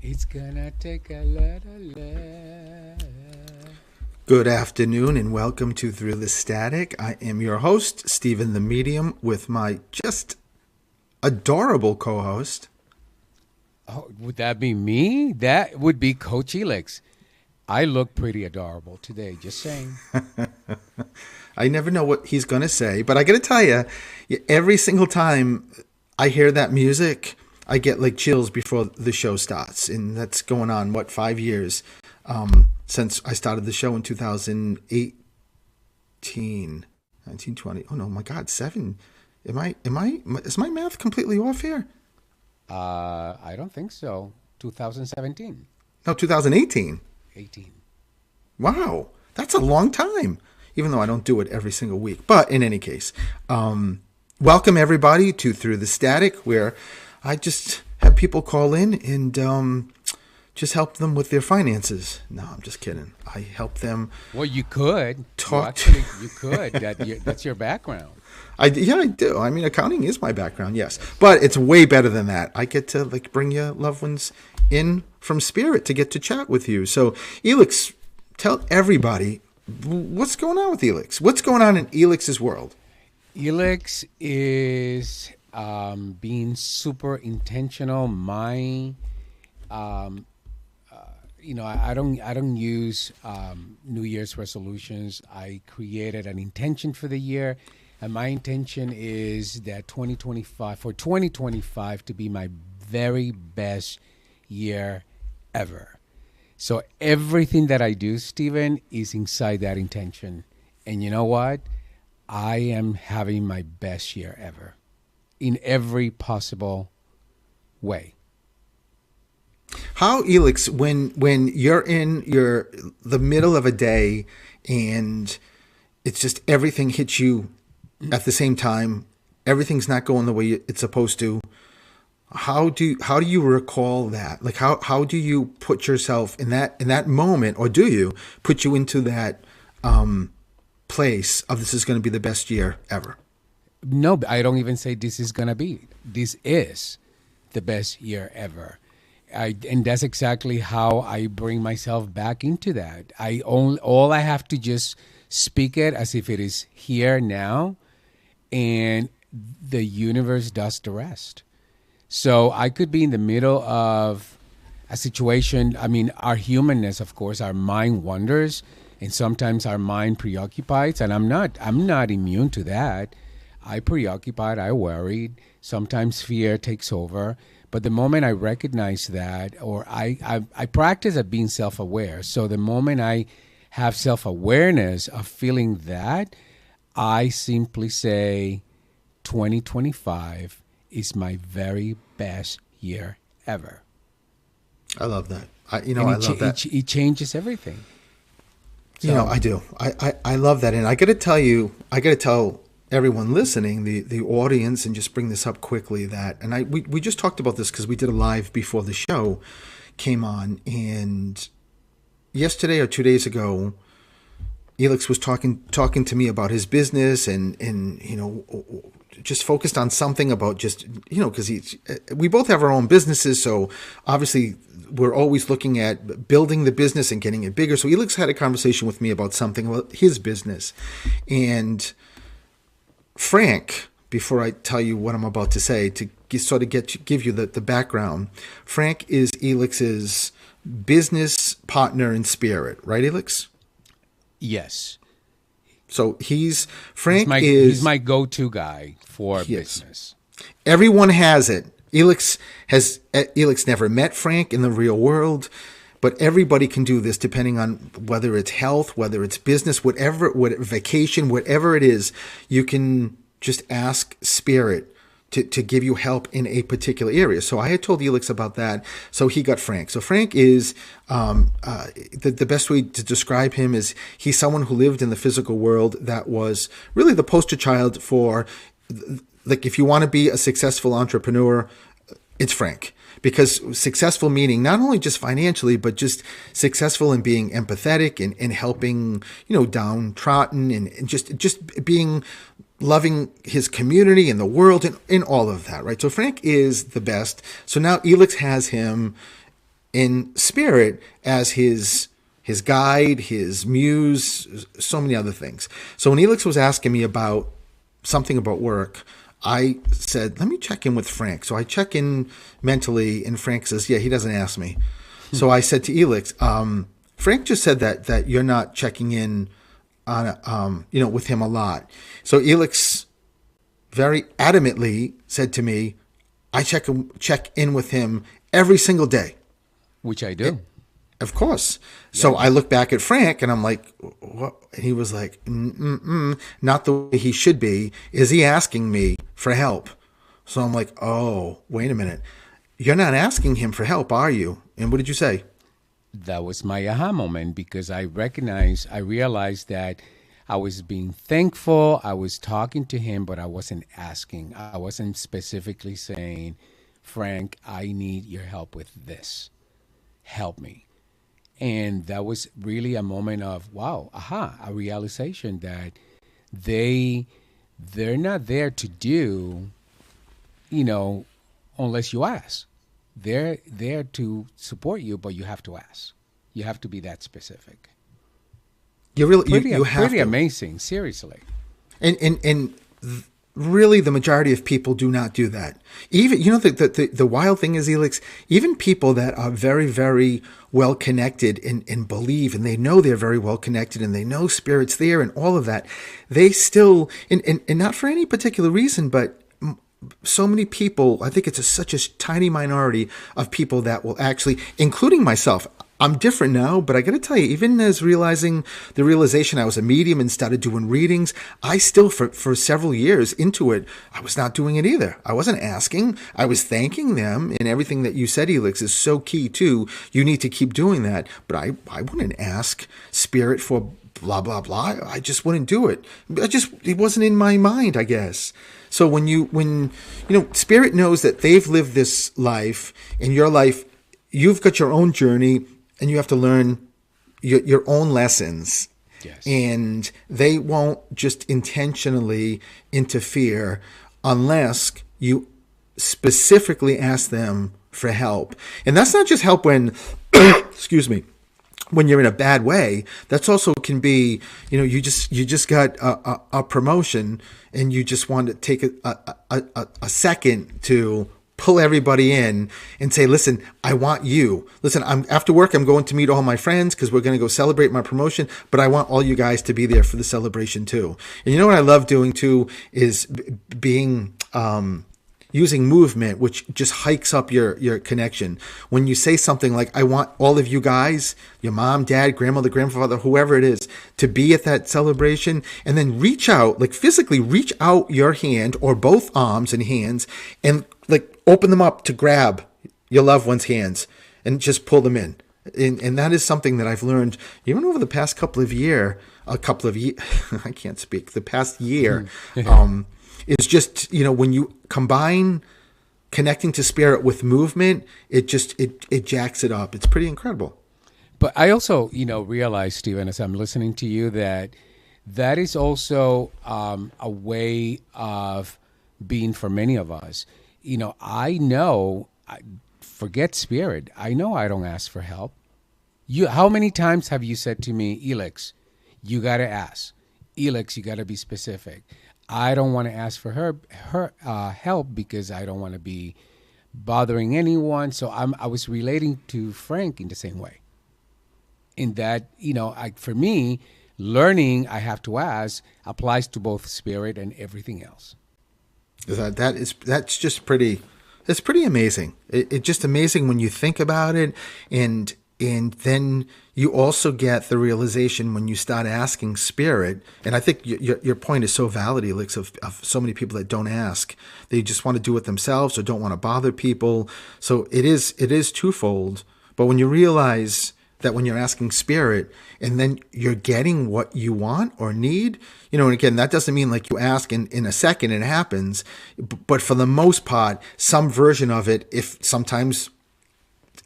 It's gonna take a lot of love. Good afternoon and welcome to Through the Static. I am your host, Stephen the Medium, with my just adorable co-host. Oh, would that be me? That would be Coach Elix. I look pretty adorable today, just saying. I never know what he's going to say, but I got to tell you, every single time I hear that music, I get like chills before the show starts. And that's going on, 5 years since I started the show in 2018, 1920. Oh no, my God, 7. Is my math completely off here? I don't think so. 2017. No, 2018. 18. Wow, that's a long time, even though I don't do it every single week. But in any case, welcome everybody to Through the Static, where I just have people call in and just help them with their finances. No, I'm just kidding. I help them. Well, you could. Talk. You could. That's your background. I do. I mean, accounting is my background, yes. But it's way better than that. I get to bring your loved ones in from spirit to get to chat with you. So, Elix, tell everybody what's going on with Elix. What's going on in Elix's world? Elix is being super intentional. I don't use New Year's resolutions. I created an intention for the year, and my intention is that 2025 to be my very best year ever. So everything that I do, Stephen, is inside that intention. And you know what? I am having my best year ever in every possible way. How, Elix, when you're in the middle of a day and it's just everything hits you at the same time, everything's not going the way it's supposed to. How do you recall that? Like how do you put yourself in that moment, or do you put you into that place of this is going to be the best year ever? No, I don't even say this is going to be. This is the best year ever. And that's exactly how I bring myself back into that. All I have to just speak it as if it is here now, and the universe does the rest. So I could be in the middle of a situation. I mean, our humanness, of course, our mind wanders, and sometimes our mind preoccupies, and I'm not immune to that. I preoccupied, I worried. Sometimes fear takes over. But the moment I recognize that, or I practice at being self-aware. So the moment I have self-awareness of feeling that, I simply say 2025 is my very best year ever. I love that. I love that. It changes everything. So, I do. I love that. And I got to tell everyone listening, the audience, and just bring this up quickly, that, and we just talked about this because we did a live before the show came on, and yesterday or 2 days ago, Elix was talking to me about his business and just focused on something about just, because we both have our own businesses, so obviously we're always looking at building the business and getting it bigger. So Elix had a conversation with me about something about his business, and Frank, before I tell you what I'm about to say, to give you the background, Frank is Elix's business partner in spirit, right, Elix? Yes. So he's my go-to guy for business. Everyone has it. Elix never met Frank in the real world, but everybody can do this depending on whether it's health, whether it's business, whatever vacation, whatever it is. You can just ask Spirit to give you help in a particular area. So I had told Elix about that. So he got Frank. So Frank is, the best way to describe him is he's someone who lived in the physical world that was really the poster child for, like, if you want to be a successful entrepreneur, it's Frank. Because successful meaning not only just financially, but just successful in being empathetic and helping, downtrodden and just being loving his community and the world and all of that, right? So Frank is the best. So now Elix has him in spirit as his guide, his muse, so many other things. So when Elix was asking me about something about work, I said, let me check in with Frank. So I check in mentally, and Frank says, yeah, he doesn't ask me. So I said to Elix, Frank just said that you're not checking in on with him a lot. So Elix very adamantly said to me, I check in with him every single day. Which I do. Of course. So I look back at Frank and I'm like, what? And he was like, not the way he should be. Is he asking me for help? So I'm like, oh, wait a minute. You're not asking him for help, are you? And what did you say? That was my aha moment, because I realized that I was being thankful. I was talking to him, but I wasn't asking. I wasn't specifically saying, Frank, I need your help with this. Help me. And that was really a moment of, wow, a realization that they're not there to do, unless you ask. They're there to support you, but you have to ask. You have to be that specific. You really, you have pretty to. amazing, seriously. And really, the majority of people do not do that. Even, the wild thing is, Elix, even people that are very, very well connected and believe, and they know they're very well connected, and they know spirit's there and all of that, they still, and not for any particular reason, but so many people, I think it's such a tiny minority of people that will actually, including myself. I'm different now, but I got to tell you, even as realization I was a medium and started doing readings, I still, for several years into it, I was not doing it either. I wasn't asking. I was thanking them, and everything that you said, Elix, is so key too. You need to keep doing that. But I wouldn't ask spirit for blah, blah, blah. I just wouldn't do it. It wasn't in my mind, I guess. So when spirit knows that they've lived this life, in your life, you've got your own journey, and you have to learn your own lessons. Yes. And they won't just intentionally interfere unless you specifically ask them for help. And that's not just help when, excuse me, when you're in a bad way. That's also can be, you just got a promotion, and you just want to take a second to pull everybody in and say, listen, I want you. Listen, after work, I'm going to meet all my friends because we're going to go celebrate my promotion, but I want all you guys to be there for the celebration too. And you know what I love doing too is being, using movement, which just hikes up your connection. When you say something like, I want all of you guys, your mom, dad, grandmother, grandfather, whoever it is, to be at that celebration, and then reach out, like physically reach out your hand or both arms and hands, and like open them up to grab your loved one's hands and just pull them in. And that is something that I've learned even over the past couple of years, I can't speak, the past year, is just, when you combine connecting to spirit with movement, it jacks it up. It's pretty incredible. But I also, realize, Stephen, as I'm listening to you, that is also a way of being for many of us. I know, forget spirit, I know I don't ask for help. How many times have you said to me, Elix, you got to ask. Elix, you got to be specific. I don't want to ask for her help because I don't want to be bothering anyone. So I was relating to Frank in the same way. In that, for me, learning I have to ask applies to both spirit and everything else. That's just pretty. It's pretty amazing. It's just amazing when you think about it, and then you also get the realization when you start asking spirit. And I think your point is so valid, Elix, of so many people that don't ask. They just want to do it themselves or don't want to bother people. So it is twofold. But when you realize that when you're asking spirit and then you're getting what you want or need, and again, that doesn't mean like you ask in a second and it happens, but for the most part, some version of it, if sometimes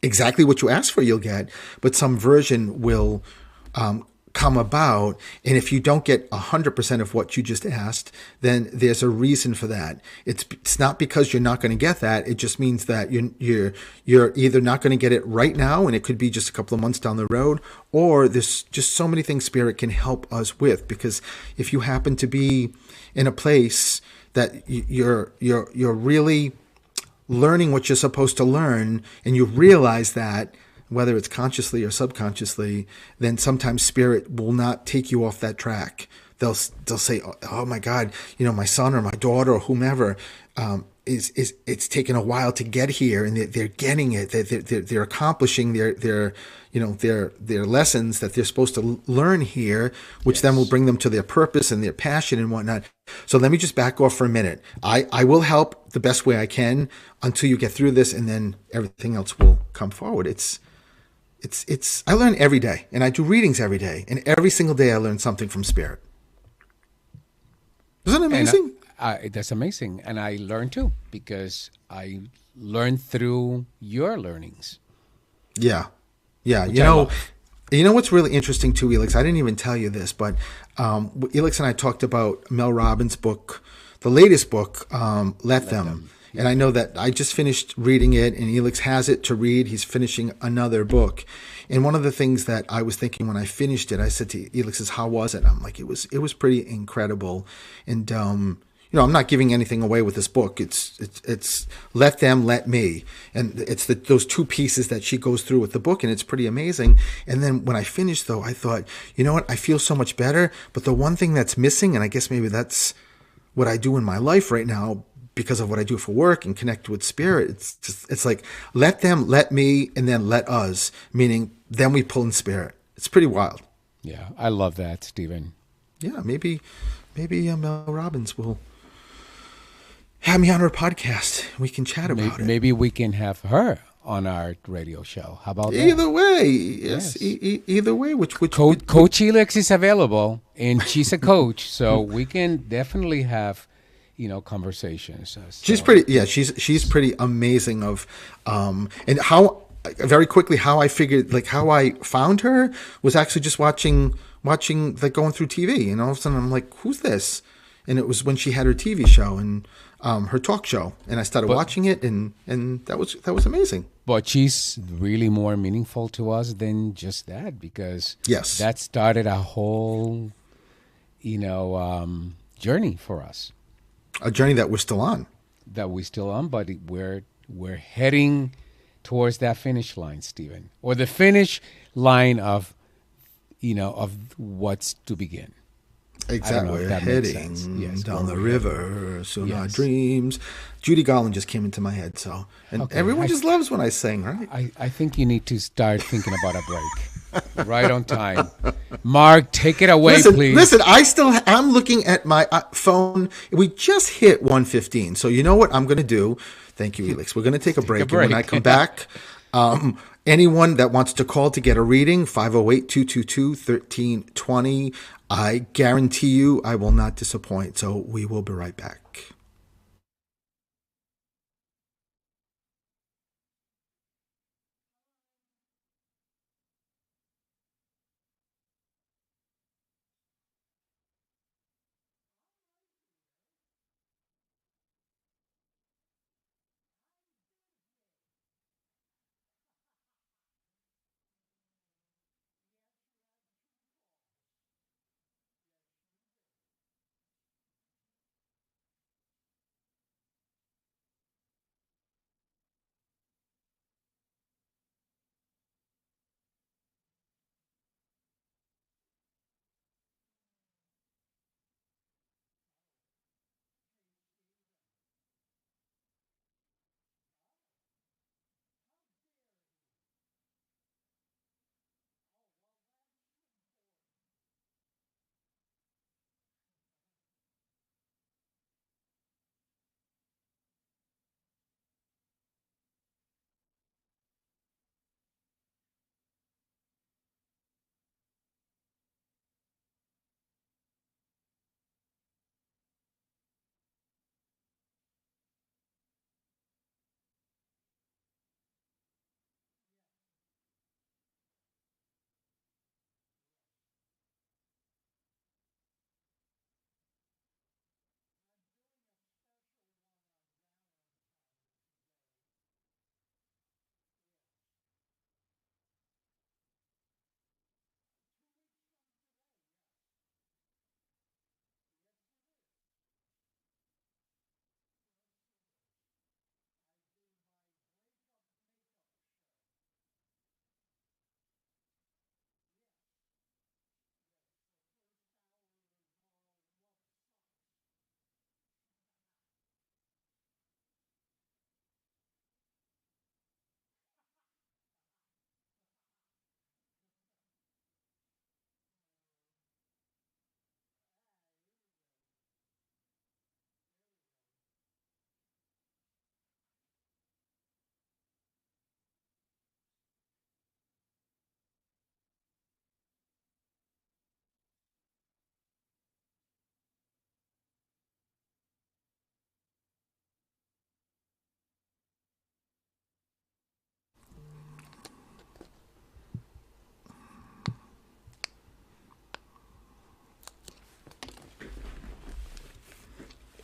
exactly what you ask for you'll get, but some version will come about. And if you don't get 100% of what you just asked, then there's a reason for that. It's not because you're not going to get that. It just means that you're either not going to get it right now, and it could be just a couple of months down the road, or there's just so many things Spirit can help us with. Because if you happen to be in a place that you're really learning what you're supposed to learn, and you realize that, whether it's consciously or subconsciously, then sometimes Spirit will not take you off that track. They'll say, "Oh my God, my son or my daughter or whomever is it's taken a while to get here, and they're getting it. They're accomplishing their lessons that they're supposed to learn here, which then will bring them to their purpose and their passion and whatnot." So let me just back off for a minute. I will help the best way I can until you get through this, and then everything else will come forward. I learn every day, and I do readings every day, and every single day I learn something from Spirit. Isn't it amazing? That's amazing. And I learn too, because I learn through your learnings. Yeah. Yeah. Love. You know what's really interesting too, Elix? I didn't even tell you this, but Elix and I talked about Mel Robbins' book, the latest book, Let Them. And I know that I just finished reading it, and Elix has it to read. He's finishing another book. And one of the things that I was thinking when I finished it, I said to Elix, "How was it?" I'm like, it was pretty incredible. And I'm not giving anything away with this book. It's Let Them, Let Me, and it's those two pieces that she goes through with the book, and it's pretty amazing. And then when I finished, though, I thought, you know what? I feel so much better. But the one thing that's missing, and I guess maybe that's what I do in my life right now, because of what I do for work and connect with Spirit, it's like, let them, let me, and then let us, meaning then we pull in Spirit. It's pretty wild. Yeah, I love that, Stephen. Yeah, maybe Mel Robbins will have me on her podcast. We can chat about it. Maybe we can have her on our radio show. How about that? Either way, yes. Either way, which Coach Elix is available, and she's a coach, so we can definitely have conversations. So. She's pretty. Yeah, she's pretty amazing. And how very quickly how I figured, like, how I found her was actually just watching like going through TV, and all of a sudden I'm like, who's this? And it was when she had her TV show and her talk show, and I started watching it, and that was amazing. But she's really more meaningful to us than just that, because yes, that started a whole journey for us. A journey that we're still on. But we're heading towards that finish line, Stephen, or the finish line of what's to begin. Exactly. We're heading down the river, soon our dreams. Judy Garland just came into my head, everyone just loves when I sing, right? I think you need to start thinking about a break. Right on time. Mark, take it away, please. Listen, I'm looking at my phone. We just hit 1:15. So you know what I'm going to do? Thank you, Elix. We're going to take a break. And when I come back, anyone that wants to call to get a reading, 508-222-1320. I guarantee you I will not disappoint. So we will be right back.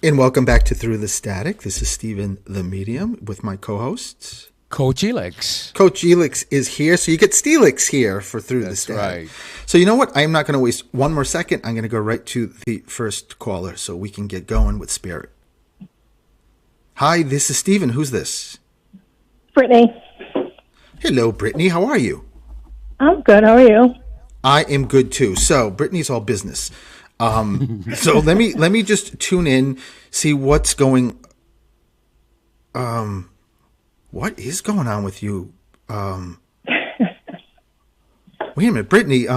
And welcome back to Through the Static. This is Stephen the Medium with my co-hosts. Coach Elix. Coach Elix is here, so you get Steelix here for Through the Static. Right. So you know what? I'm not going to waste one more second. I'm going to go right to the first caller so we can get going with Spirit. Hi, this is Stephen. Who's this? Brittany. Hello, Brittany. How are you? I'm good. How are you? I am good too. So Brittany's all business. So let me just tune in, see what's going. What is going on with you? Wait a minute, Brittany.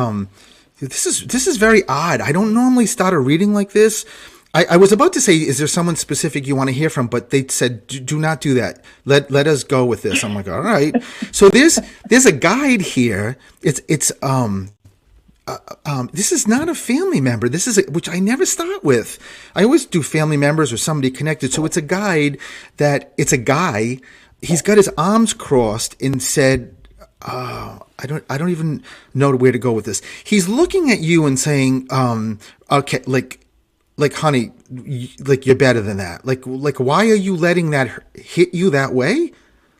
This is very odd. I don't normally start a reading like this. I was about to say, is there someone specific you want to hear from? But they said, do not do that. Let us go with this. I'm like, all right. So there's a guide here. It's this is not a family member. This is which I never start with. I always do family members or somebody connected. So it's a guide it's a guy. He's got his arms crossed and said, I don't even know where to go with this. He's looking at you and saying, okay, like, honey, like, you're better than that. Like, why are you letting that hit you that way?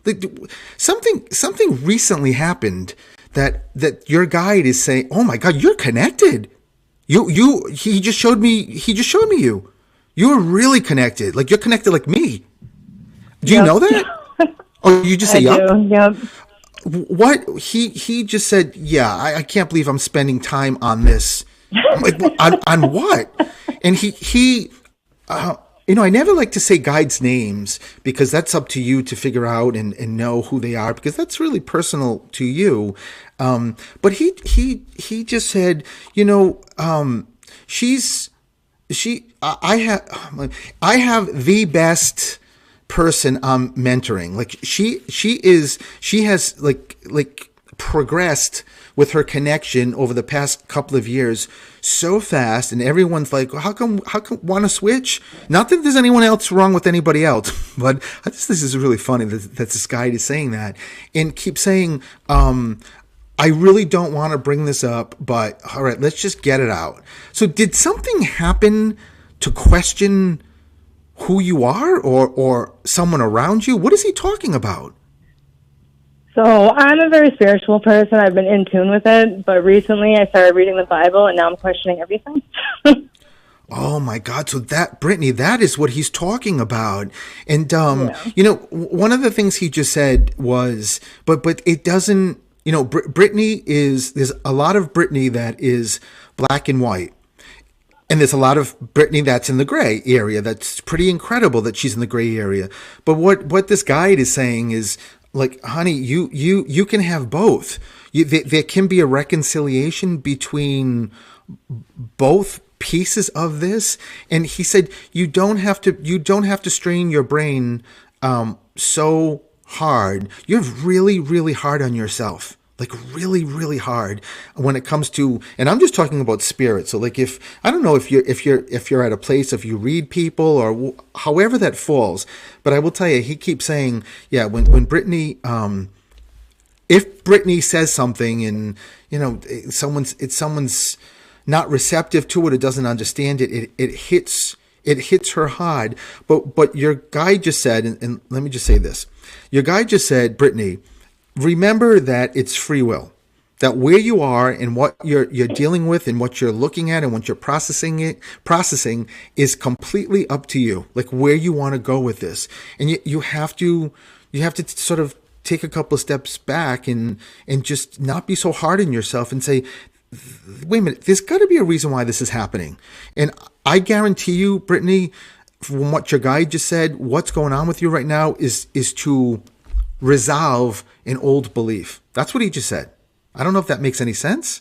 Like, something recently happened that your guide is saying, oh my God, you're connected. He just showed me you. You're really connected. Like, you're connected like me. Do you know that? Or you just say, Yep. What? He just said, yeah, I can't believe I'm spending time on this. I'm like, on what? And he I never like to say guides' names because that's up to you to figure out and know who they are because that's really personal to you. But he just said, I have the best person I'm mentoring. Like she has like progressed with her connection over the past couple of years so fast, and everyone's like, how come want to switch? Not that there's anyone else wrong with anybody else, but I just this is really funny that this guy is saying that and keep saying, I really don't want to bring this up, but all right, let's just get it out. So did something happen to question who you are or someone around you? What is he talking about? So I'm a very spiritual person. I've been in tune with it, but recently I started reading the Bible, and now I'm questioning everything. Oh my God! So Brittany, that is what he's talking about. And one of the things he just said was, but it doesn't. Brittany there's a lot of Brittany that is black and white. And there's a lot of Brittany that's in the gray area. That's pretty incredible that she's in the gray area. But what this guide is saying is, like, honey, you can have both. There can be a reconciliation between both pieces of this. And he said you don't have to strain your brain so hard. You're really, really hard on yourself. Like really, really hard when it comes to, and I'm just talking about spirit. So like I don't know if you're at a place, if you read people or however that falls, but I will tell you, he keeps saying, yeah, when Brittany, if Brittany says something and, someone's not receptive to it or doesn't understand it, it hits her hard. But your guide just said, and let me just say this, your guide just said, Brittany, remember that it's free will, that where you are and what you're dealing with and what you're looking at and what you're processing is completely up to you, like where you want to go with this. And you have to sort of take a couple of steps back and just not be so hard on yourself and say, wait a minute, there's got to be a reason why this is happening. And I guarantee you, Brittany, from what your guide just said, what's going on with you right now is to resolve an old belief. That's what he just said. I don't know if that makes any sense.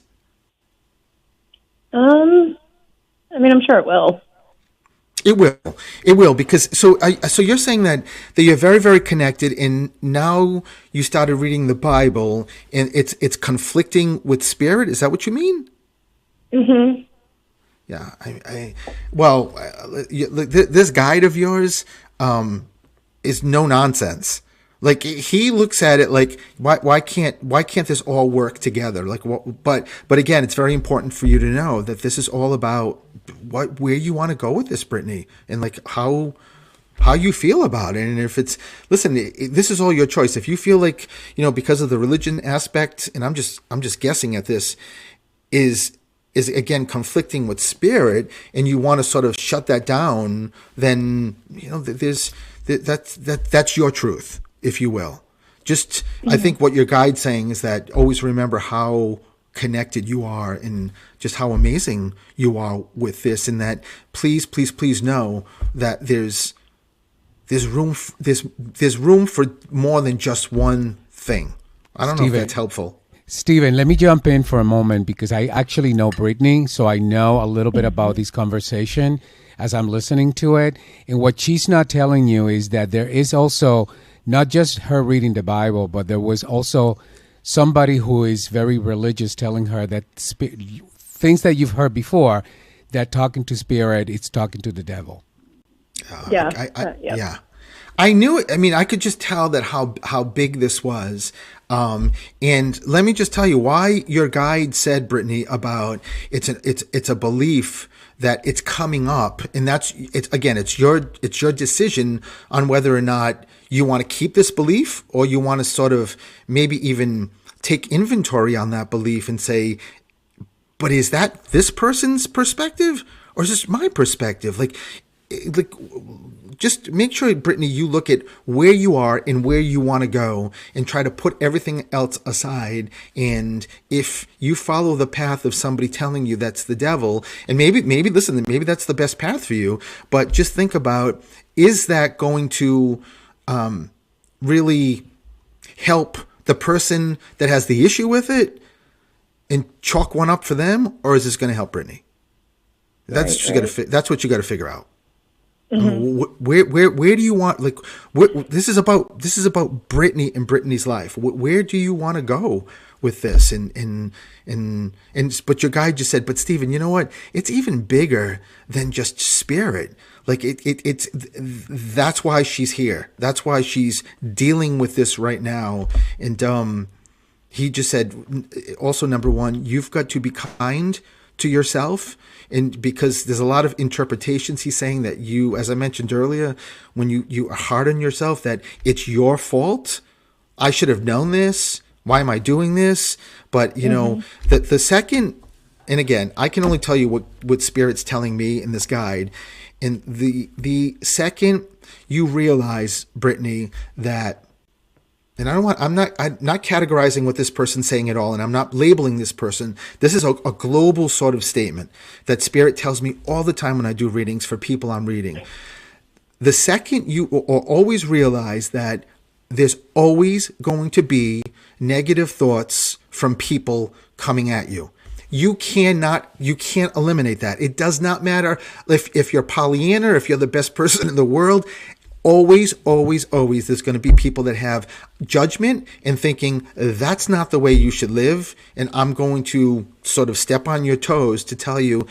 I'm sure it will. It will, because so you're saying that you're very, very connected, and now you started reading the Bible, and it's conflicting with spirit. Is that what you mean? Mm-hmm. Yeah. This guide of yours is no nonsense. Like he looks at it like why can't this all work together? Like what? But again, it's very important for you to know that this is all about where you want to go with this, Brittany, and like how you feel about it. And if it's, listen, this is all your choice. If you feel like, because of the religion aspect, and I'm just guessing at this, is again conflicting with spirit, and you want to sort of shut that down, then that's your truth, if you will. Just, I think what your guide's saying is that always remember how connected you are and just how amazing you are with this, and that please know that there's room for more than just one thing. I don't know if that's helpful. Stephen, let me jump in for a moment because I actually know Brittany, so I know a little bit about this conversation as I'm listening to it. And what she's not telling you is that there is also not just her reading the Bible, but there was also somebody who is very religious telling her that things that you've heard before, that talking to spirit, it's talking to the devil. Yeah. I knew it. I mean, I could just tell that how big this was. And let me just tell you why your guide said, Brittany, about it's a belief that it's coming up, and it's your decision on whether or not you want to keep this belief, or you want to sort of maybe even take inventory on that belief and say, but is that this person's perspective, or is this my perspective? Like just make sure, Brittany, you look at where you are and where you want to go, and try to put everything else aside. And if you follow the path of somebody telling you that's the devil, and maybe that's the best path for you, but just think about, is that going to really help the person that has the issue with it and chalk one up for them, or is this going to help Brittany? That's what you got to figure out. Mm-hmm. Where do you want, like, this is about Brittany and Brittany's life. Where do you want to go with this? And but your guide just said, but Stephen, you know what? It's even bigger than just spirit. Like it's that's why she's here. That's why she's dealing with this right now. And he just said, also, number one, you've got to be kind to yourself. And because there's a lot of interpretations, he's saying that you, as I mentioned earlier, when you are hard on yourself, that it's your fault. I should have known this. Why am I doing this? But, the second, and again, I can only tell you what Spirit's telling me in this guide. And the second you realize, Brittany, that, and I'm not categorizing what this person's saying at all, and I'm not labeling this person. This is a global sort of statement that Spirit tells me all the time when I do readings for people I'm reading. The second you always realize that there's always going to be negative thoughts from people coming at you. You can't eliminate that. It does not matter if you're Pollyanna, if you're the best person in the world. Always, there's going to be people that have judgment and thinking that's not the way you should live. And I'm going to sort of step on your toes to tell you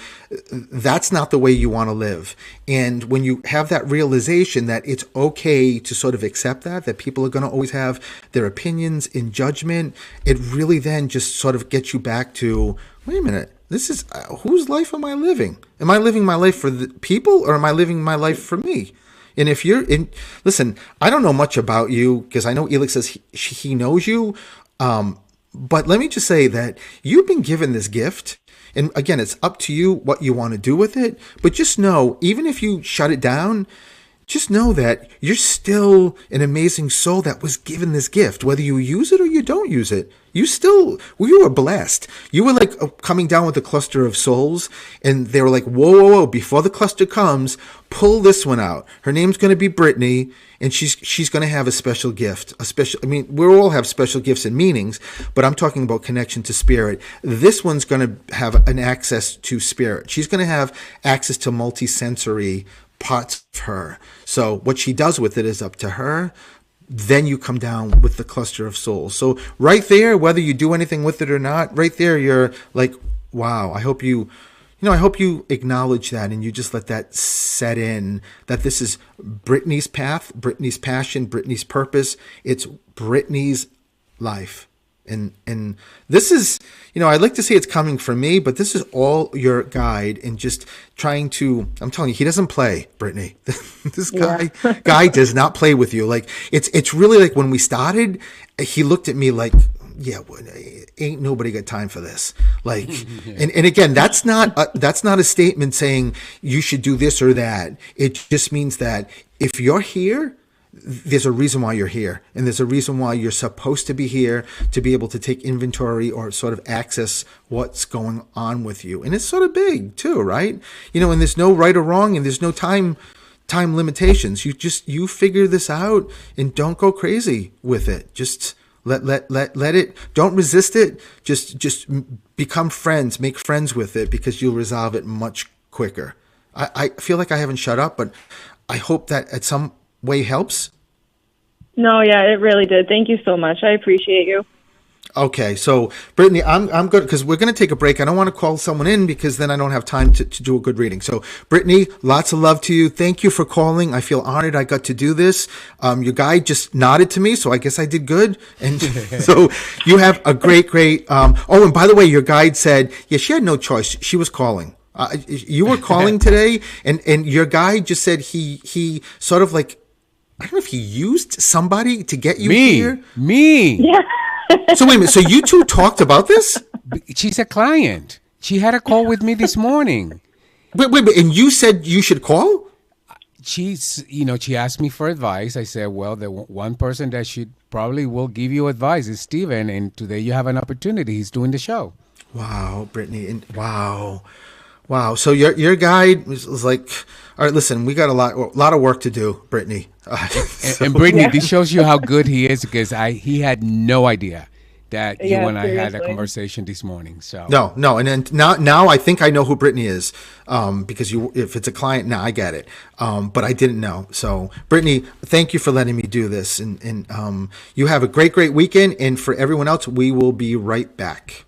that's not the way you want to live. And when you have that realization that it's okay to sort of accept that people are going to always have their opinions in judgment, it really then just sort of gets you back to, wait a minute, this is, whose life am I living? Am I living my life for the people, or am I living my life for me? And if you're in, listen, I don't know much about you, because I know Elix says he knows you. But let me just say that you've been given this gift. And again, it's up to you what you want to do with it. But just know, even if you shut it down, just know that you're still an amazing soul that was given this gift. Whether you use it or you don't use it, you were blessed. You were like coming down with a cluster of souls, and they were like, whoa, before the cluster comes, pull this one out. Her name's going to be Brittany, and she's going to have a special gift. We all have special gifts and meanings, but I'm talking about connection to spirit. This one's going to have an access to spirit. She's going to have access to multisensory parts of her. So what she does with it is up to her. Then you come down with the cluster of souls. So right there, whether you do anything with it or not, right there, you're like, wow, I hope you I hope you acknowledge that and you just let that set in, that this is Brittany's path, Brittany's passion, Brittany's purpose. It's Brittany's life. And this is, I'd like to say it's coming from me, but this is all your guide and just trying to, I'm telling you, he doesn't play, Brittany. This guy does not play with you. Like it's really like when we started, he looked at me like, yeah, ain't nobody got time for this. Like, and again, that's not a statement saying you should do this or that. It just means that if you're here, there's a reason why you're here, and there's a reason why you're supposed to be here, to be able to take inventory or sort of access what's going on with you. And it's sort of big too, right? And there's no right or wrong, and there's no time limitations. You figure this out and don't go crazy with it. Just let it, don't resist it. Just become friends, make friends with it, because you'll resolve it much quicker. I feel like I haven't shut up, but I hope that at some way helps. No, yeah, it really did. Thank you so much. I appreciate you. Okay, so Brittany, I'm good because we're going to take a break. I don't want to call someone in because then I don't have time to do a good reading. So Brittany, lots of love to you. Thank you for calling. I feel honored I got to do this. Your guy just nodded to me, so I guess I did good. And so you have a great. Oh, and by the way, your guide said, yeah, she had no choice. She was calling. You were calling today, and your guy just said he sort of like, I don't know if he used somebody to get you here. Me. Yeah. So wait a minute. So you two talked about this? She's a client. She had a call with me this morning. Wait. And you said you should call? She asked me for advice. I said, well, the one person that should probably will give you advice is Steven. And today you have an opportunity. He's doing the show. Wow, Brittany. Wow. So your guide was like, all right, listen, we got a lot of work to do, Brittany. And Brittany, this shows you how good he is, because he had no idea that you and I had a conversation this morning. So no, and then now I think I know who Brittany is, because if it's a client, now I get it, but I didn't know. So Brittany, thank you for letting me do this, and you have a great weekend, and for everyone else, we will be right back.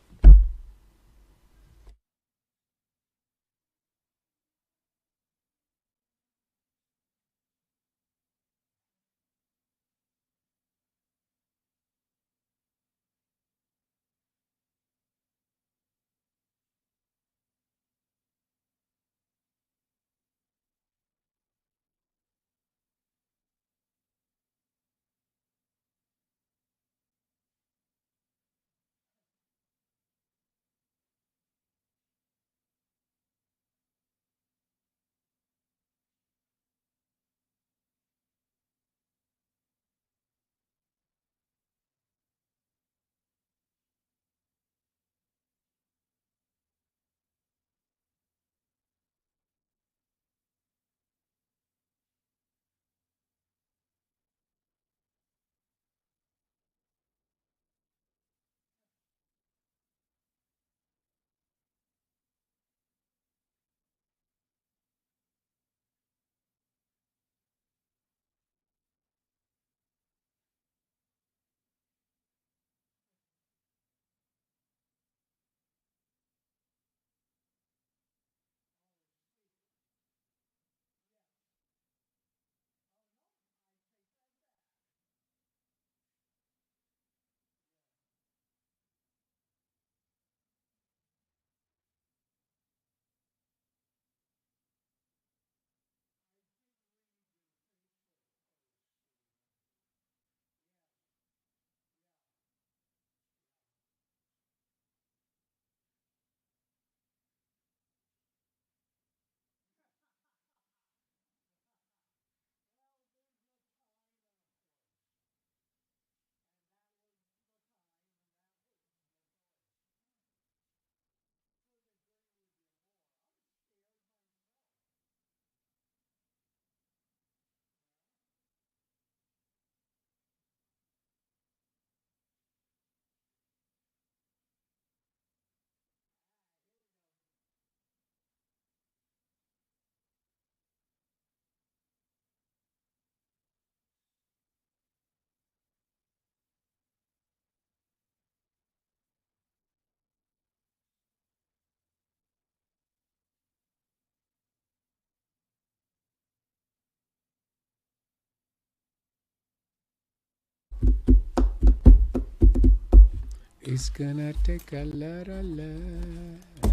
It's gonna take a lot of love.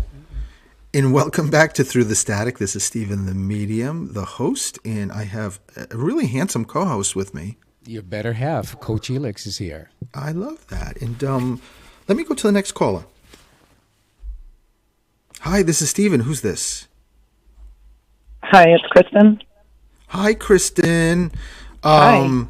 And welcome back to Through the Static. This is Stephen the Medium, the host, and I have a really handsome co-host with me. Your better half, Coach Elix, is here. I love that. And let me go to the next caller. Hi, this is Stephen. Who's this? Hi, it's Kristen. Hi, Kristen. Hi.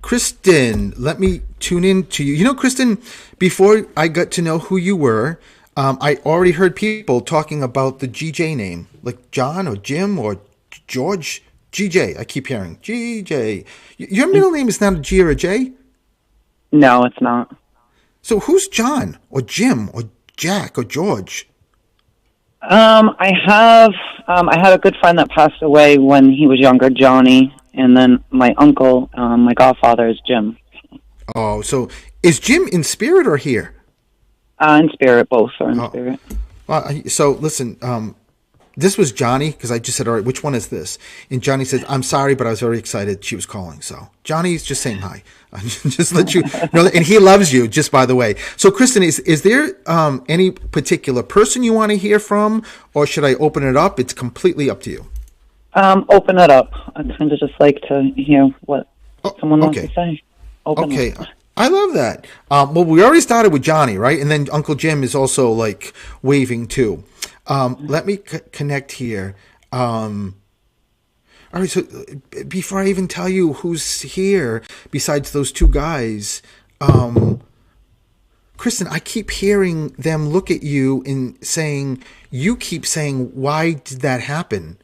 Kristen, let me tune in to you. You know, Kristen, before I got to know who you were, I already heard people talking about the GJ name, like John or Jim or George. GJ, I keep hearing. GJ. Your middle name is not a G or a J? No, it's not. So who's John or Jim or Jack or George? I had a good friend that passed away when he was younger, Johnny, and then my uncle, my godfather is Jim. Oh, so is Jim in spirit or here? In spirit, both are in spirit. Well, so listen, this was Johnny, because I just said, all right, which one is this? And Johnny said, I'm sorry, but I was very excited she was calling. So Johnny's just saying hi. Just let you know, and he loves you, just by the way. So Kristen, is there any particular person you want to hear from, or should I open it up? It's completely up to you. Open it up. I kind of just like to hear what someone wants to say. Okay. I love that. Well, we already started with Johnny, right? And then Uncle Jim is also like waving too. Let me connect here. All right, so before I even tell you who's here, besides those two guys, Kristen, I keep hearing them look at you and saying, you keep saying, why did that happen?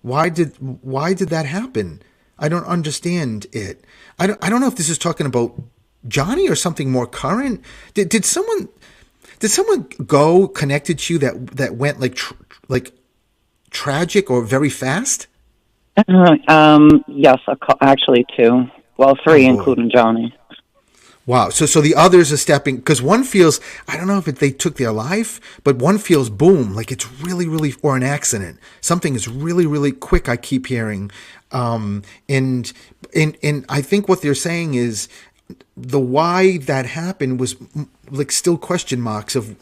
Why did that happen? I don't understand it. I don't know if this is talking about Johnny or something more current. Did someone go connected to you that went like tragic or very fast? Yes, actually two. Well, three, including Johnny. Wow. So the others are stepping, because one feels, I don't know if they took their life, but one feels boom, like it's really, really, or an accident. Something is really, really quick, I keep hearing. And I think what they're saying is the why that happened was like still question marks of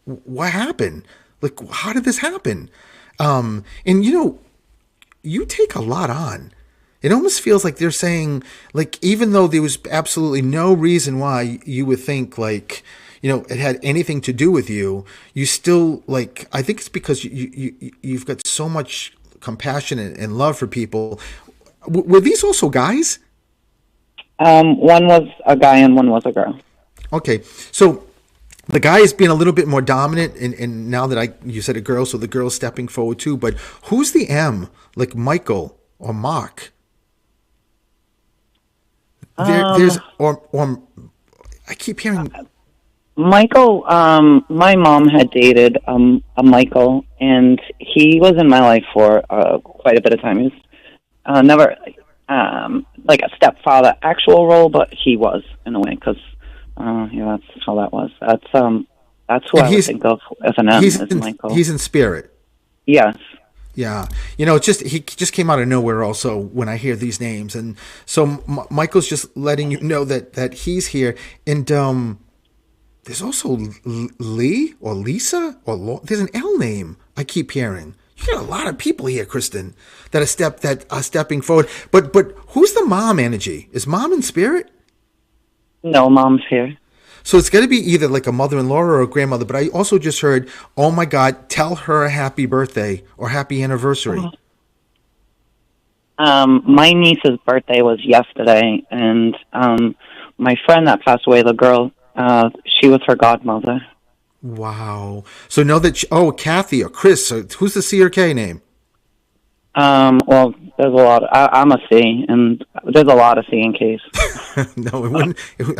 what happened? Like, how did this happen? And you take a lot on. It almost feels like they're saying, like, even though there was absolutely no reason why you would think, like, it had anything to do with you, you still, like, I think it's because you've got so much compassion and love for people. Were these also guys? One was a guy and one was a girl. Okay, so the guy is being a little bit more dominant, and now that you said a girl, so the girl's stepping forward too. But who's the M? Like Michael or Mark? There's or I keep hearing Michael. My mom had dated a Michael, and he was in my life for quite a bit of time. He was never like a stepfather actual role, but he was in a way, because that's how that was. That's who I would think of as an M. Is Michael. He's in spirit. Yes. Yeah, he just came out of nowhere. Also, when I hear these names, and so Michael's just letting you know that he's here. And there's also Lee or Lisa or there's an L name I keep hearing. You got a lot of people here, Kristen, that are stepping forward. But who's the mom energy? Is mom in spirit? No, mom's here. So it's got to be either like a mother-in-law or a grandmother. But I also just heard, oh my God, tell her a happy birthday or happy anniversary. My niece's birthday was yesterday, and my friend that passed away, the girl, she was her godmother. Wow. So know that, Kathy or Chris, who's the C or K name? Well, there's a lot. I'm a C, and there's a lot of C in case. No, it wouldn't.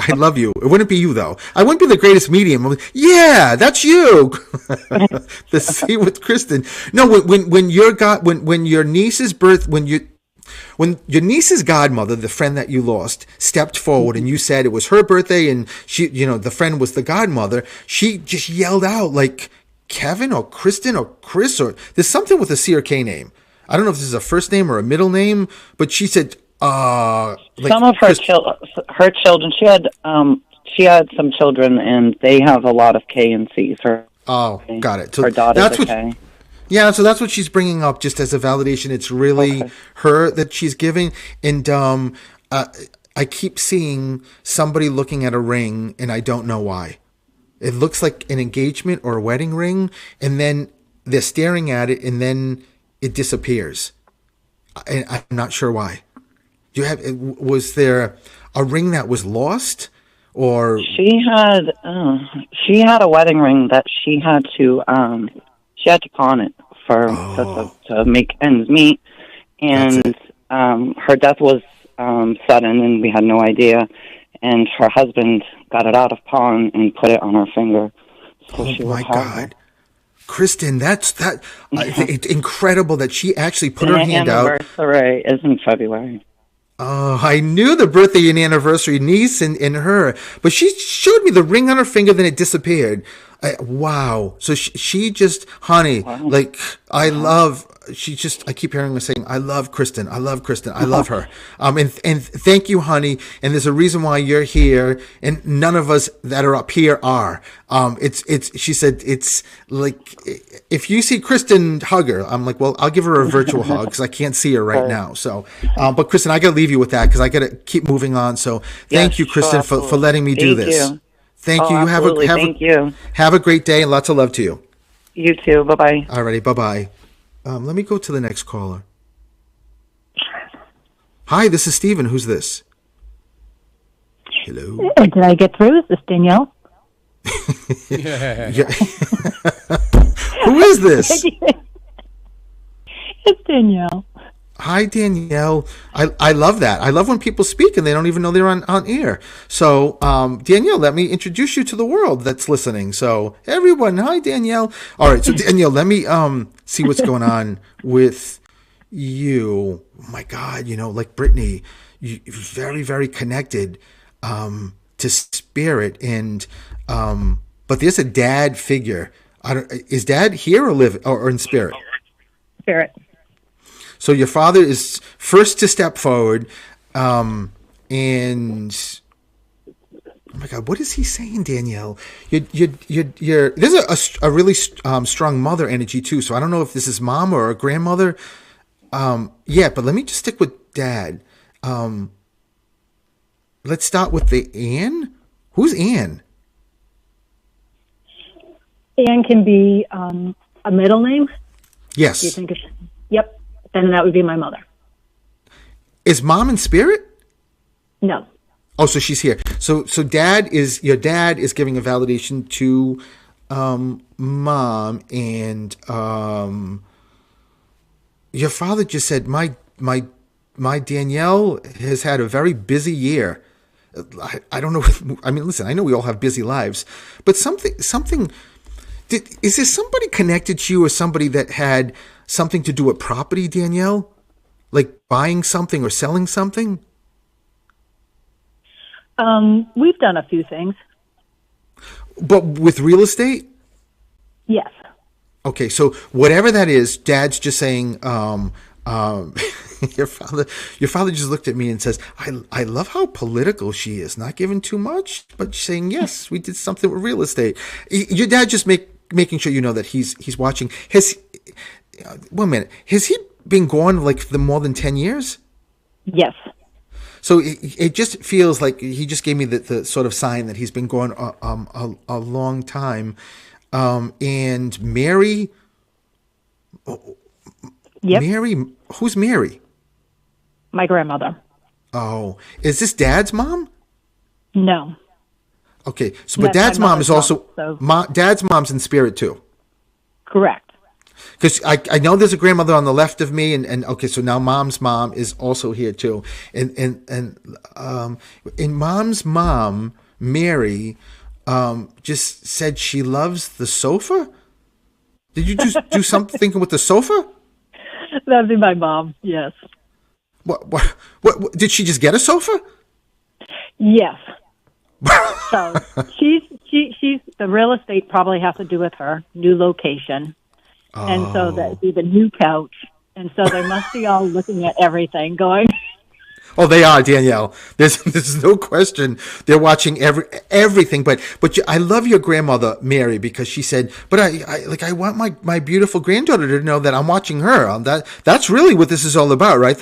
I love you. It wouldn't be you, though. I wouldn't be the greatest medium. Yeah, that's you. The C with Kristen. No, when your niece's birth, when your niece's godmother, the friend that you lost, stepped forward and you said it was her birthday and she, the friend was the godmother, she just yelled out like Kevin or Kristen or Chris, or there's something with a C or K name. I don't know if this is a first name or a middle name, but she said, some of her children, she had some children, and they have a lot of K and C's. Oh, got it. So her daughter's that's what. K. Yeah, so that's what she's bringing up, just as a validation. It's really her that she's giving, and I keep seeing somebody looking at a ring, and I don't know why. It looks like an engagement or a wedding ring, and then they're staring at it, and then it disappears. And I'm not sure why. Was there a ring that was lost, or she had a wedding ring that she had to pawn it for to make ends meet, and her death was sudden, and we had no idea. And her husband got it out of pawn and put it on her finger. So oh my God, Kristen, it's incredible that she actually put her hand out. Her anniversary is in February. Oh, I knew the birthday and anniversary, niece and her, but she showed me the ring on her finger, then it disappeared. Wow. So she just, honey, like, I keep hearing her saying, I love Kristen. I love Kristen. I love her. And thank you, honey. And there's a reason why you're here, and none of us that are up here are. She said, it's like, if you see Kristen, hug her. I'm like, well, I'll give her a virtual hug because I can't see her right now. So, but Kristen, I got to leave you with that because I got to keep moving on. So thank you, Kristen, for letting me do this. Thank you. Have a great day and lots of love to you. You too. Bye-bye. All righty. Bye-bye. Let me go to the next caller. Hi, this is Steven. Who's this? Hello. Did I get through? Is this Danielle? Yeah. Who is this? It's Danielle. Hi, Danielle. I love that. I love when people speak and they don't even know they're on air. So, Danielle, let me introduce you to the world that's listening. So, everyone, hi, Danielle. All right, so Danielle, let me see what's going on with you. Oh my God, like Brittany, you very, very connected to spirit, and but there's a dad figure. Is Dad here or or in spirit? Spirit. So your father is first to step forward, and oh my God, what is he saying, Danielle? There's a really strong mother energy too. So I don't know if this is mom or a grandmother. Yeah, but let me just stick with Dad. Let's start with the Ann. Who's Ann? Ann can be a middle name. Yes. Do you think it's? Yep. Then that would be my mother. Is Mom in spirit? No. Oh, so she's here. So your dad is giving a validation to Mom, and your father just said my Danielle has had a very busy year. I don't know. I mean, listen, I know we all have busy lives, but something. Is there somebody connected to you, or somebody that had something to do with property, Danielle? Like buying something or selling something? We've done a few things. But with real estate? Yes. Okay, so whatever that is, Dad's just saying, your father just looked at me and says, I love how political she is, not giving too much, but saying, yes, we did something with real estate. Your dad just making sure you know that he's watching. 1 minute. Has he been gone like more than 10 years? Yes. So it just feels like he just gave me the sort of sign that he's been gone a long time. And Mary. Yep. Mary. Who's Mary? My grandmother. Oh, is this Dad's mom? No. Okay, so but Dad's mom is also Dad's mom's in spirit too. Correct. Because I know there's a grandmother on the left of me, and okay, so now Mom's mom is also here too, and Mom's mom, Mary, just said she loves the sofa. Did you just do something with the sofa? That'd be my mom. Yes. What did she just get a sofa? Yes. So she's the real estate probably has to do with her new location. And so that'd be the new couch. And so they must be all looking at everything going. Oh, they are, Danielle. There's no question. They're watching everything. But I love your grandmother Mary because she said, "But I want my beautiful granddaughter to know that I'm watching her." That's really what this is all about, right?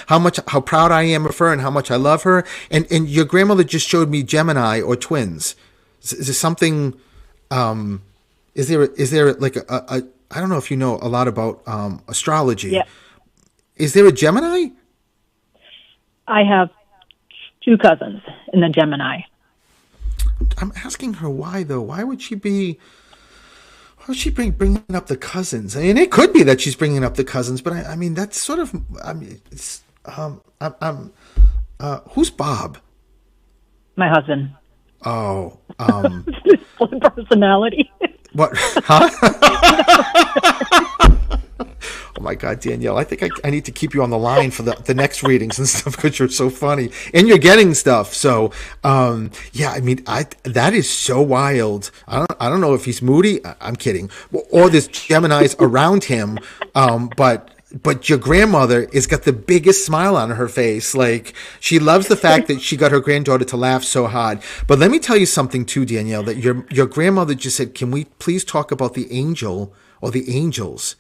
How proud I am of her and how much I love her. And your grandmother just showed me Gemini or twins. Is there something? Is there like a I don't know if you know a lot about astrology. Yeah. Is there a Gemini? I have two cousins in the Gemini. I'm asking her why though. Why would she be? Why would she bringing up the cousins? I mean, it could be that she's bringing up the cousins, but I mean that's sort of. I mean, it's who's Bob? My husband. Oh, Split personality. what? Huh? Oh my God, Danielle! I think I need to keep you on the line for the next readings and stuff because you're so funny and you're getting stuff. So, yeah, I mean, that is so wild. I don't know if he's moody. I'm kidding. Or there's Geminis around him, but your grandmother has got the biggest smile on her face. Like she loves the fact that she got her granddaughter to laugh so hard. But let me tell you something too, Danielle. That your grandmother just said, "Can we please talk about the angel or the angels?"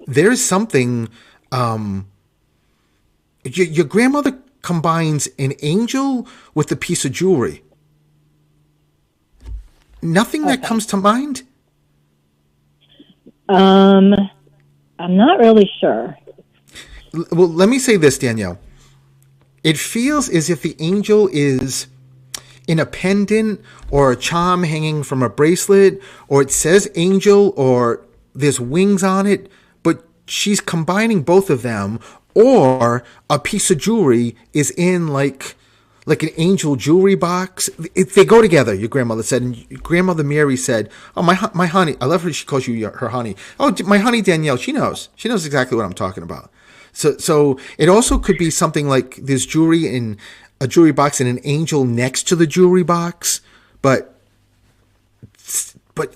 There's something. Your grandmother combines an angel with a piece of jewelry. Nothing that comes to mind. I'm not really sure. Well, let me say this, Danielle. It feels as if the angel is in a pendant or a charm hanging from a bracelet, or it says angel, or there's wings on it, but she's combining both of them, or a piece of jewelry is in like an angel jewelry box. They go together, your grandmother said. And your grandmother Mary said, "Oh, my honey." I love her. She calls you her honey. Oh, my honey Danielle. She knows. She knows exactly what I'm talking about. So it also could be something like there's jewelry in a jewelry box and an angel next to the jewelry box. But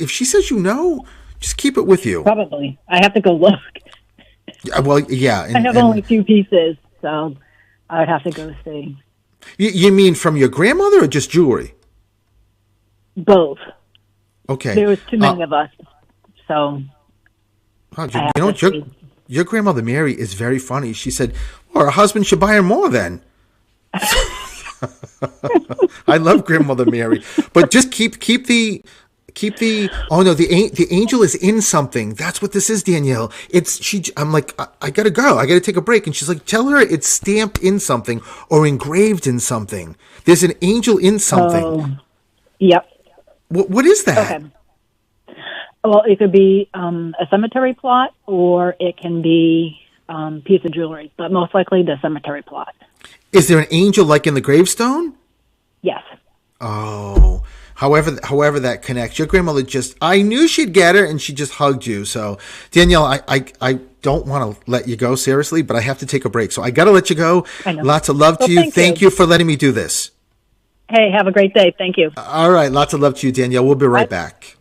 if she says you know, just keep it with you. Probably. I have to go look. Well, yeah. I have only two pieces, so I would have to go see. You mean from your grandmother or just jewelry? Both. Okay. There was too many of us, so you know what? Your grandmother Mary is very funny. She said, "Well, her husband should buy her more then." I love grandmother Mary, but just keep the. Oh no, the angel is in something. That's what this is, Danielle. I'm like, I gotta go. I gotta take a break. And she's like, tell her it's stamped in something or engraved in something. There's an angel in something. Oh, yep. What is that? Okay. Well, it could be a cemetery plot, or it can be piece of jewelry, but most likely the cemetery plot. Is there an angel like in the gravestone? Yes. Oh, however that connects. Your grandmother I knew she'd get her, and she just hugged you. So, Danielle, I don't want to let you go, seriously, but I have to take a break. So I got to let you go. I know. Lots of love to you. Thank you for letting me do this. Hey, have a great day. Thank you. All right. Lots of love to you, Danielle. We'll be right back.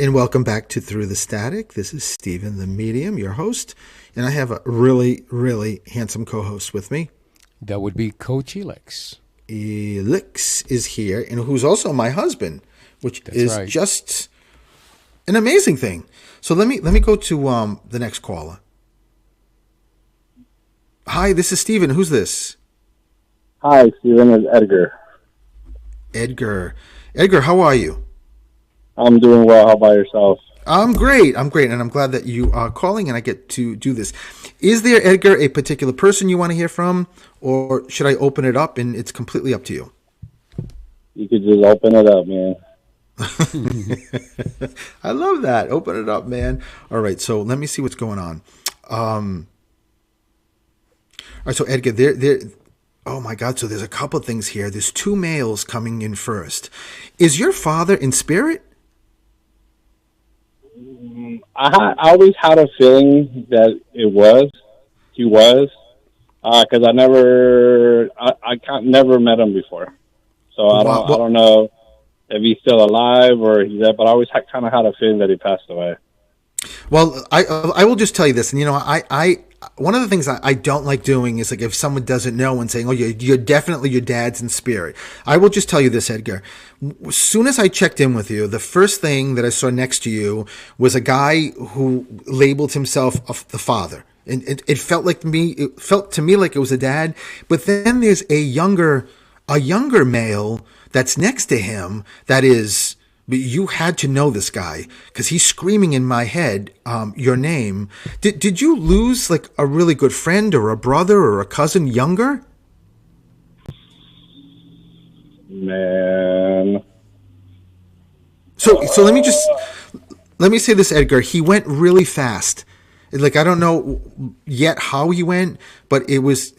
And welcome back to Through the Static. This is Stephen, the medium, your host. And I have a really, really handsome co-host with me. That would be Coach Elix. Elix is here, and who's also my husband, which That's is right. just an amazing thing. So let me go to the next caller. Hi, this is Stephen. Who's this? Hi, Stephen. It's Edgar. Edgar. Edgar, how are you? I'm doing well. How about yourself? I'm great. And I'm glad that you are calling and I get to do this. Is there, Edgar, a particular person you want to hear from, or should I open it up and it's completely up to you? You could just open it up, man. I love that. Open it up, man. All right, so let me see what's going on. All right, so Edgar, oh my God, so there's a couple of things here. There's two males coming in first. Is your father in spirit? I always had a feeling that he was, because I never met him before, so I don't know if he's still alive or he's dead. But I always kind of had a feeling that he passed away. Well, I will just tell you this, and I one of the things I don't like doing is like if someone doesn't know and saying, "Oh, you're definitely your dad's in spirit." I will just tell you this, Edgar. As soon as I checked in with you, the first thing that I saw next to you was a guy who labeled himself the father, and it felt to me like it was a dad. But then there's a younger male that's next to him that is. But you had to know this guy because he's screaming in my head your name. Did you lose like a really good friend or a brother or a cousin younger? Man. So let me say this, Edgar. He went really fast. Like I don't know yet how he went, but it was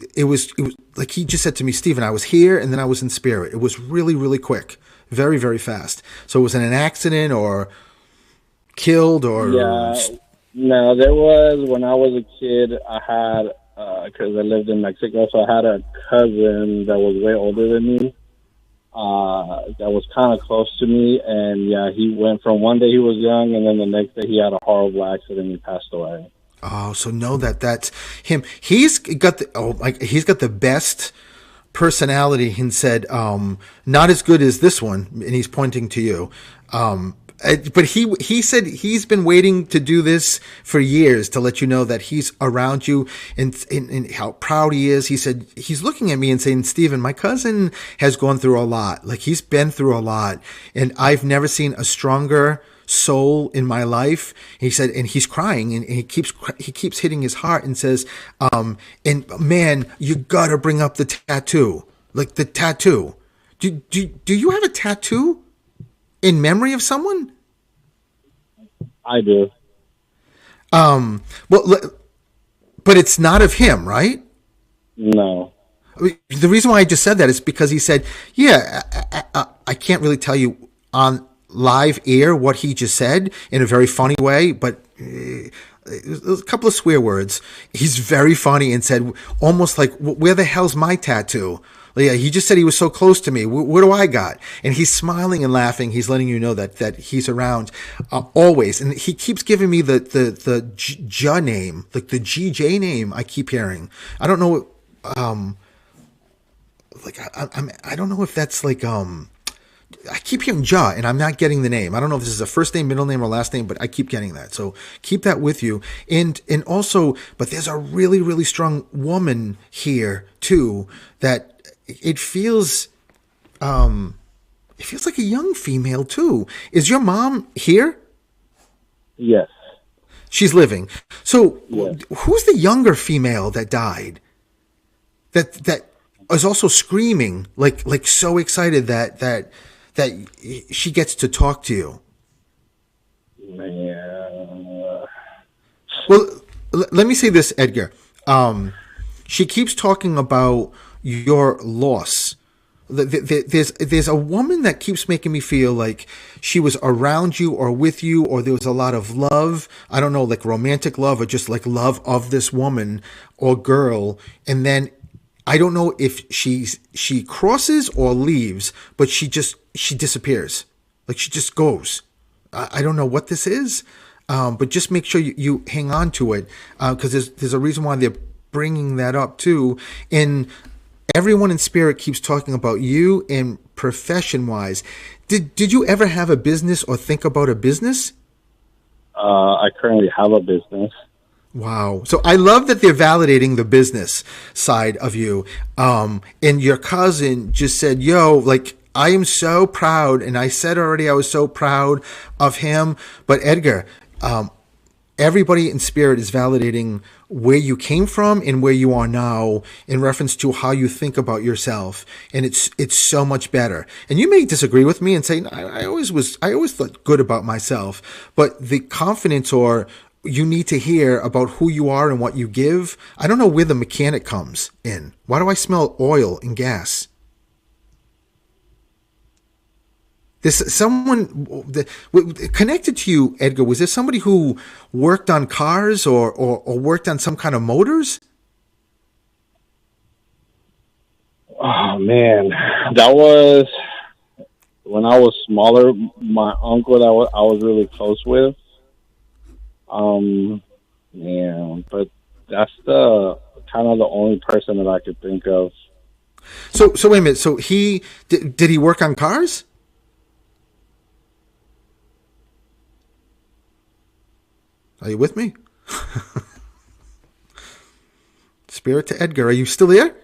like he just said to me, Stephen, I was here and then I was in spirit. It was really, really quick. Very, very fast. So was it an accident or killed or? Yeah, no, there was, when I was a kid, I had, because I lived in Mexico, so I had a cousin that was way older than me, that was kind of close to me, and yeah, he went from one day he was young, and then the next day he had a horrible accident and he passed away. Oh, so know that's him. He's got the best personality and said, not as good as this one, and he's pointing to you. But he said he's been waiting to do this for years to let you know that he's around you and how proud he is. He said he's looking at me and saying, Stephen, my cousin has gone through a lot. Like he's been through a lot, and I've never seen a stronger soul in my life. He said, and he's crying and he keeps hitting his heart and says, and man, you gotta bring up the tattoo, like the tattoo. Do you have a tattoo in memory of someone? I do. Well, but it's not of him, right? No. The reason why I just said that is because he said, yeah, I can't really tell you on live air what he just said in a very funny way, but a couple of swear words. He's very funny and said almost like, where the hell's my tattoo? Yeah, he just said he was so close to me. What do I got? And he's smiling and laughing. He's letting you know that he's around always. And he keeps giving me the J name, like the GJ name I keep hearing. I don't know. I don't know if that's like, I keep hearing Ja, and I'm not getting the name. I don't know if this is a first name, middle name, or last name, but I keep getting that. So keep that with you. And also, but there's a really, really strong woman here too that it feels like a young female too. Is your mom here? Yes. She's living. So yes. Who's the younger female that died? That is also screaming like so excited that she gets to talk to you. Man. Well, let me say this, Edgar. She keeps talking about your loss. There's a woman that keeps making me feel like she was around you or with you, or there was a lot of love. I don't know, like romantic love or just like love of this woman or girl. And then I don't know if she crosses or leaves, but she disappears. Like she just goes. I don't know what this is, but just make sure you hang on to it, because there's a reason why they're bringing that up too. And everyone in spirit keeps talking about you in profession wise. Did you ever have a business or think about a business? I currently have a business. Wow. So I love that they're validating the business side of you. And your cousin just said, yo, like, I am so proud. And I said already I was so proud of him. But Edgar, everybody in spirit is validating where you came from and where you are now in reference to how you think about yourself. And it's so much better. And you may disagree with me and say, I always thought good about myself, but the confidence or you need to hear about who you are and what you give. I don't know where the mechanic comes in. Why do I smell oil and gas? This someone connected to you, Edgar. Was there somebody who worked on cars or worked on some kind of motors? Oh man, that was when I was smaller. My uncle that I was really close with. Yeah, but that's the kind of the only person that I could think of. So wait a minute. So did he work on cars? Are you with me? Spirit to Edgar, are you still there?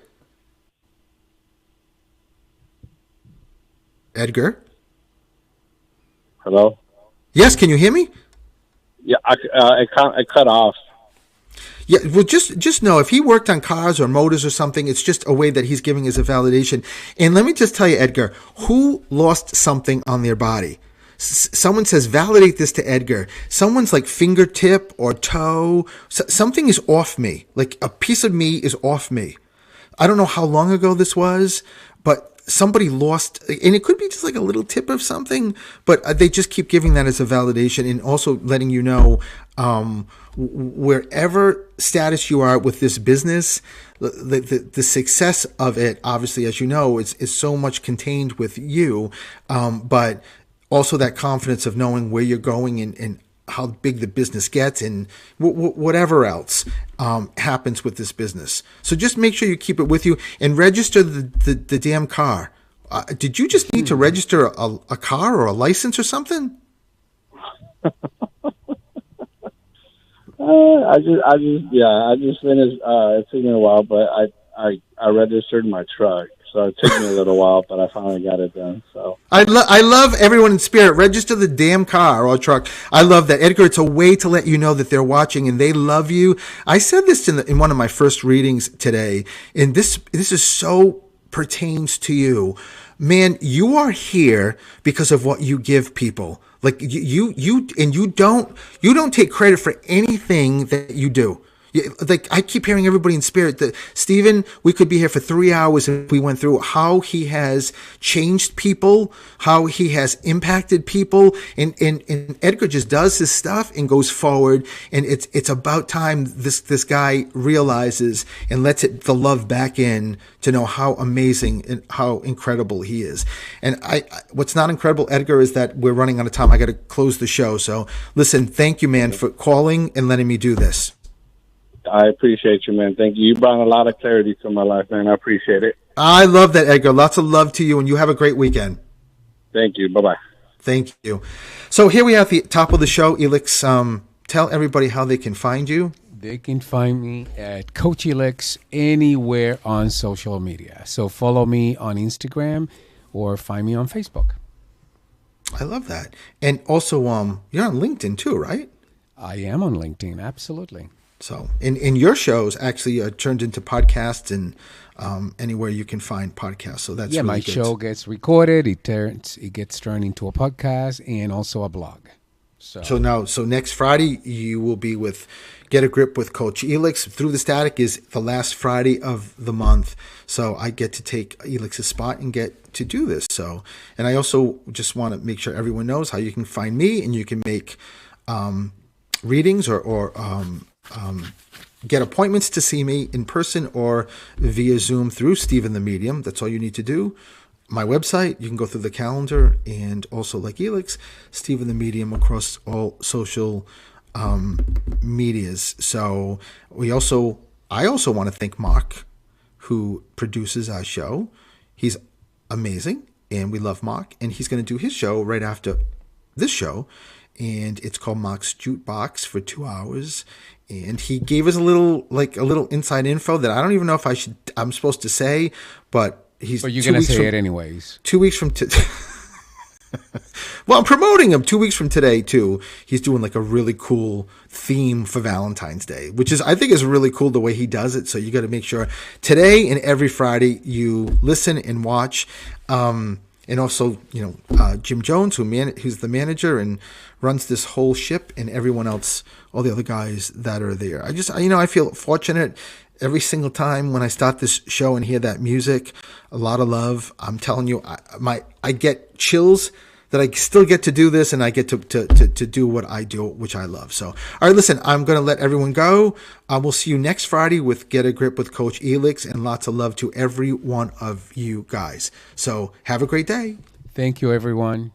Edgar? Hello? Yes, can you hear me? Yeah, I cut off. Yeah, well, just know if he worked on cars or motors or something, it's just a way that he's giving us a validation. And let me just tell you, Edgar, who lost something on their body? Someone says, validate this to Edgar. Someone's like fingertip or toe. Something is off me. Like a piece of me is off me. I don't know how long ago this was, but somebody lost, and it could be just like a little tip of something, but they just keep giving that as a validation and also letting you know, wherever status you are with this business, the success of it, obviously, as you know, is so much contained with you, but also that confidence of knowing where you're going and how big the business gets and whatever else happens with this business. So just make sure you keep it with you and register the damn car. Did you just need to register a car or a license or something? I just finished. It took me a while, but I registered my truck. So it took me a little while, but I finally got it done. So I love everyone in spirit. Register the damn car or truck. I love that, Edgar. It's a way to let you know that they're watching and they love you. I said this in one of my first readings today, and this is so pertains to you, man. You are here because of what you give people. Like you don't take credit for anything that you do. Like I keep hearing everybody in spirit that Stephen, we could be here for 3 hours if we went through how he has changed people, how he has impacted people, and Edgar just does his stuff and goes forward. And it's about time this guy realizes and lets the love back in to know how amazing and how incredible he is. And what's not incredible, Edgar, is that we're running out of time. I got to close the show. So listen, thank you, man, for calling and letting me do this. I appreciate you, man. Thank you. You brought a lot of clarity to my life, man. I appreciate it. I love that, Edgar. Lots of love to you, and you have a great weekend. Thank you. Bye-bye. Thank you. So here we are at the top of the show. Elix, tell everybody how they can find you. They can find me at Coach Elix anywhere on social media. So follow me on Instagram or find me on Facebook. I love that. And also, you're on LinkedIn too, right? I am on LinkedIn, absolutely. So, in your shows actually turned into podcasts and anywhere you can find podcasts. So that's really my good. show gets recorded. It gets turned into a podcast and also a blog. So next Friday you will be with Get a Grip with Coach Elix. Through the Static is the last Friday of the month. So I get to take Elix's spot and get to do this. So, and I also just want to make sure everyone knows how you can find me and you can make readings or get appointments to see me in person or via Zoom through Stephen the Medium. That's all you need to do. my website. You can go through the calendar, and also like Elix, Stephen the Medium across all social medias. So I also want to thank Mark, who produces our show. He's amazing, and we love Mark, and he's going to do his show right after this show, and it's called Mark's Jukebox for 2 hours. And he gave us a little inside info that I don't even know if I'm supposed to say, but But you're going to say it anyways. 2 weeks from today. Well, I'm promoting him 2 weeks from today too. He's doing like a really cool theme for Valentine's Day, which I think is really cool the way he does it. So you got to make sure today and every Friday you listen and watch. And also, Jim Jones, who's the manager and runs this whole ship, and everyone else, all the other guys that are there. I feel fortunate every single time when I start this show and hear that music. A lot of love. I'm telling you, I get chills that I still get to do this, and I get to do what I do, which I love. So, all right, listen, I'm going to let everyone go. We'll see you next Friday with Get a Grip with Coach Elix, and lots of love to every one of you guys. So have a great day. Thank you, everyone.